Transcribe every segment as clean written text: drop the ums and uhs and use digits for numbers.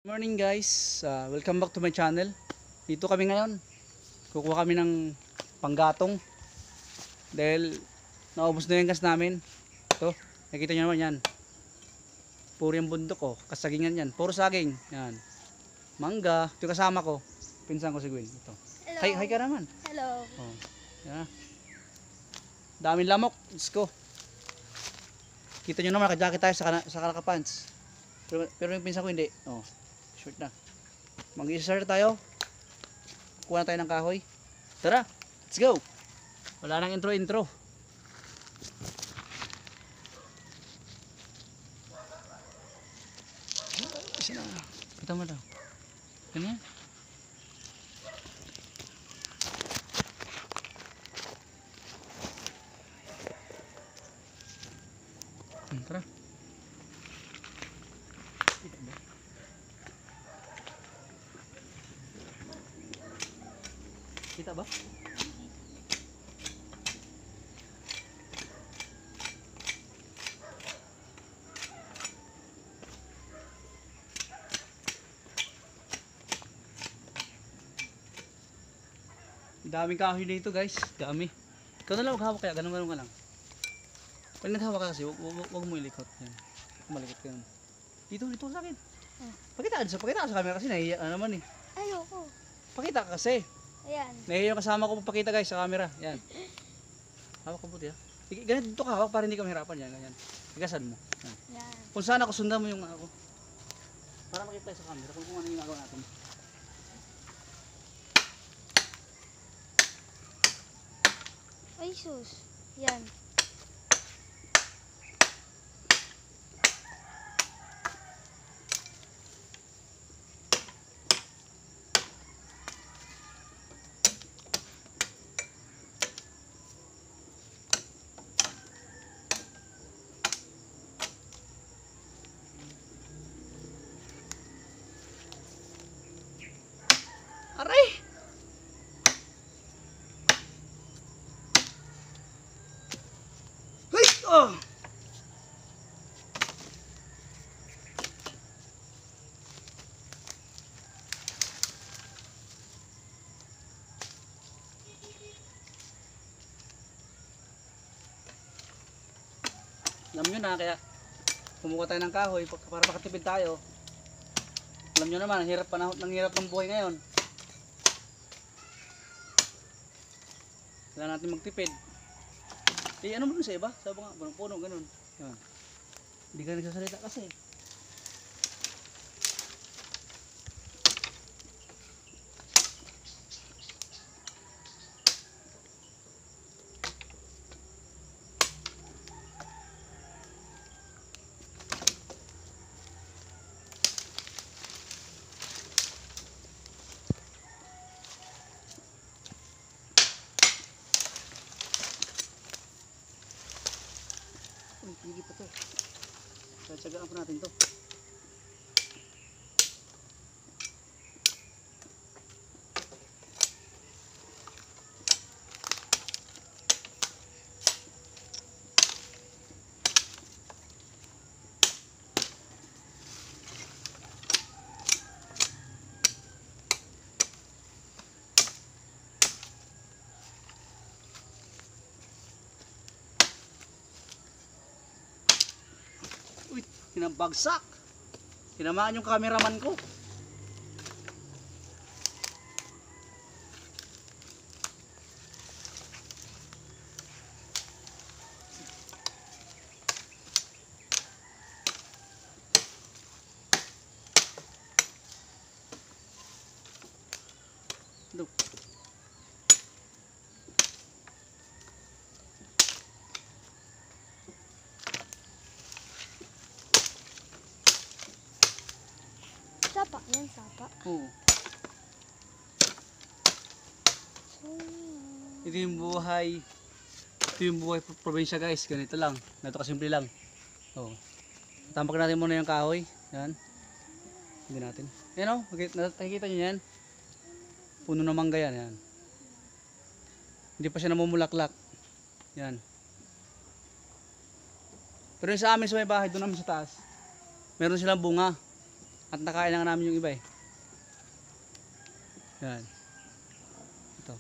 Morning guys, welcome back to my channel. Dito kami ngayon. Kukuha kami ng panggatong. Dahil naubos na yung gas namin. Ito, nakita nyo naman yan. Puro yung bundok ko, kasagingan yan. Puro saging. Yan. Mangga. Ito kasama ko. Pinsan ko si Gwen. Ito. Hi ka naman. Hello. Oh, yan. Daming lamok. Let's go. Kita nyo naman, naka-jacket tayo sa kalakapants. Pero yung pinsan ko hindi. Oh, short na. Mag-i-start tayo. Kuha na tayo ng kahoy. Tara, let's go. Wala nang intro. Kita mo daw. Ganyan. Tara. Kita ba? Daming kahoy dito guys, dami. Ikaw na lang maghawak kaya, ganun ka lang. Pag naghawak ka kasi, huwag mo ilikot. Yan. Malikot ka naman. Dito sa akin. Pakita ka sa camera kasi nahihiya ka naman eh. Ayoko. Pakita ka kasi. Ayan. Nahihiya yung kasama ko papakita guys sa camera. Yan. Hawak ka buti ha. Ganito dito ka hawak para hindi ka mahirapan. Yan, ganyan. Igasan mo. Yan. Yan. Kung saan ako, sundan mo yung ako. Para makita sa camera kung ano yung ginagawa natin. Ay sus. Yan. Aray! Hey! Oh! Alam nyo na, kaya kumuha tayo ng kahoy para makatipid tayo. Alam nyo naman, ang hirap ng buhay ngayon. Kailangan natin magtipid. Eh, ano mo dun sa iba? Sabi nga, puno, ganun. Yan. Hindi ka nagsasalita kasi. Hindi pa to. Tsagaan pa natin to. Uy, kinabagsak. Tinamaan yung cameraman ko. Look. Sapa. Yan, sapa. Oo. Ito yung buhay. Ito yung buhay probinsya guys. Ganito lang. Ganito kasimple lang. Oo. Tampak natin muna yung kahoy. Yan. Hindi natin. Yan o. Nakikita nyo yan. Puno ng mangga yan. Yan. Hindi pa siya namumulaklak. Yan. Pero yung sa amin sa may bahay, doon namin sa taas, meron silang bunga. At nakain na nga namin yung iba eh. Yan. Ito.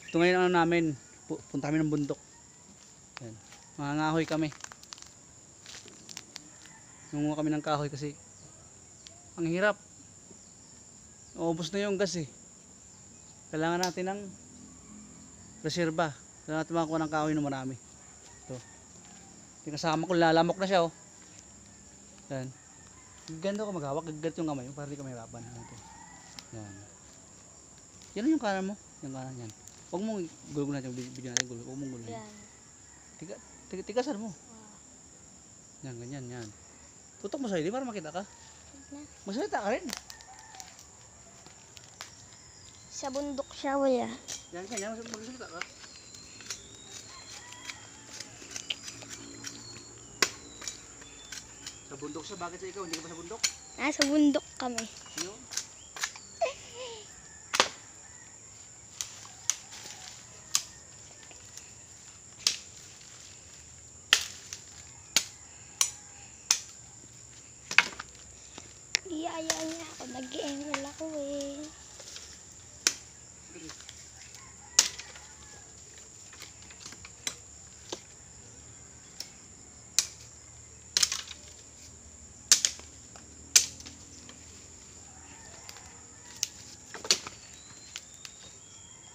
Ito ngayon ano namin. Punta kami ng bundok. Yan. Mangangahoy kami. Nangunguha kami ng kahoy kasi ang hirap. Naubos na yung gas eh. Kailangan natin ng reserba. Kailangan natin makakuha ng kahoy na marami. Ito. Yung kasama ko lalamok na siya oh. Yan. Ganda ko maghawak. Gagat yung kamay mo para di ka mahirapan. Ito. Yan. Yan yung kanan mo. Yung kanan yan. Huwag mong gulog natin. Bigyan natin gulog. Huwag mong gulog. Yan. Tigasan mo. Wow. Yan, ganyan, yan. Tutok mo sa'yo, di para makita ka. Na. Masalita ka rin. Sa bundok siya, wala. Yan, ganyan. Masalita ka. Sa bundok siya, bakit sa ikaw? Hindi ka ba sa bundok? Nasa bundok kami. Yun. Iyaya niya ako. Nag-eengal ako eh.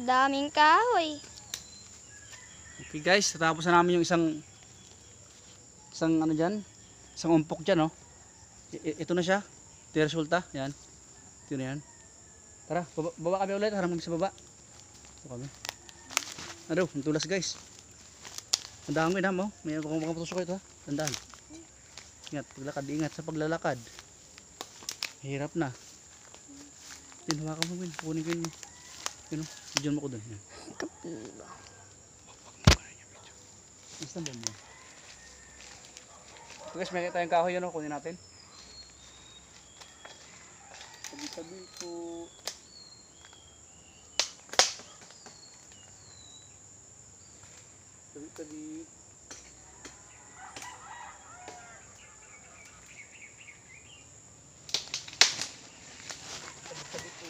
Daming kahoy. Okay guys, natapos na namin yung isang ano dyan. Isang umpok dyan, oh. Ito na siya. Ito yung resulta. Yan. Ito na yan. Tara, baba kami ulit. Harap kami sa baba. Ito kami. Ano, ang tulas guys. Ang dami na mo. May makapatusok ito ha. Tandaan. Ingat, paglakad. Ingat sa paglalakad. Hirap na. Yan, hawakan mo. Kunin ko yun. Yun, bidyon mo ko doon. Yan. Basta ba mo? So guys, may tayong kahoy yun. Kunin natin. Tabi-tabi po. Tabi-tabi. Tabi-tabi po.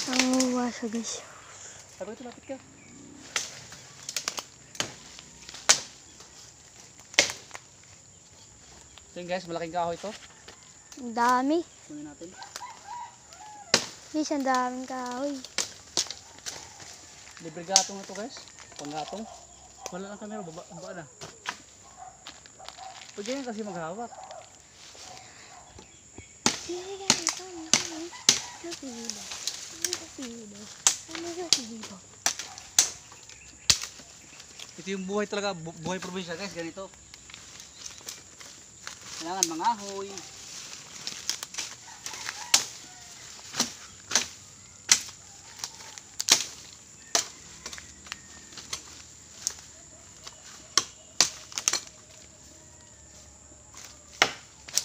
Ang uwasa guys. Sabi ito, lapit ka. So yun guys, malaking kahoy ito. Ang dami. Kunin natin. Guys, ang daming kahoy. Libre gatong na ito guys. Panggatong. Wala lang camera, baba na. Pwede yan kasi maghawak. Ito yung buhay talaga, buhay probinsya guys, ganito. Kailangan mangahoy.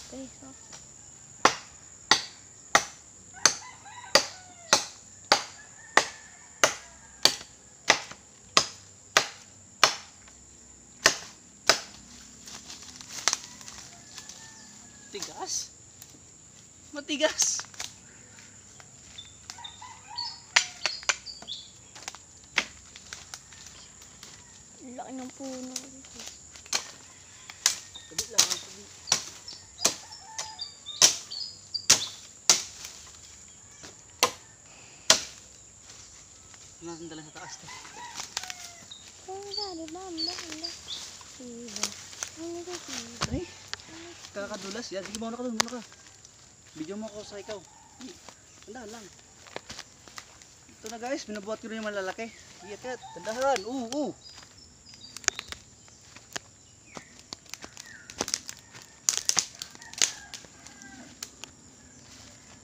Okay, so. Tigas. Matigas. Laki ng puno. Tabi lang, tabi. Natin dala sa taas to. Ay, kakadulas yan. Sige, muna ka doon, muna ka. Video mo ako sa ikaw. Tandaan lang. Ito na guys, binabuhat ko rin yung malalaki. Iyakat, tandaan. Oo.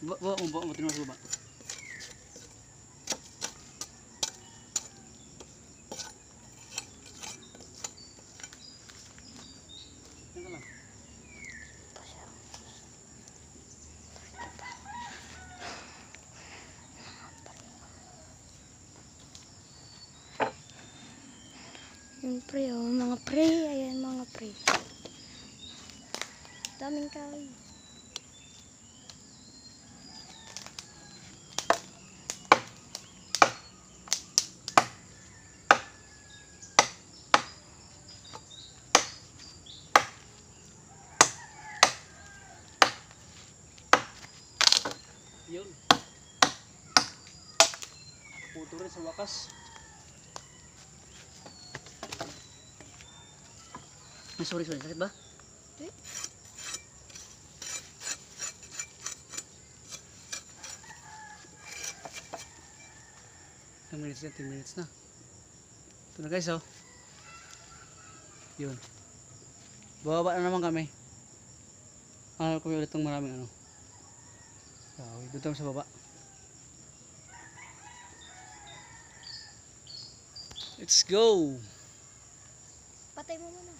Baba, tinuro sa baba. Yan ka lang. Yung pre, oh, mga pre. Ayan, mga pre. Daming kahoy. Yun. Puto rin sa wakas. Ay, sorry. Sakit ba? Hindi. Ilang minutes na? 10 minutes na. Ito na guys, oh. Yun. Bababa na naman kami. Hanap kami ulit ng maraming ano. Kahoy. Doon tayo sa baba. Let's go! Patay mo muna.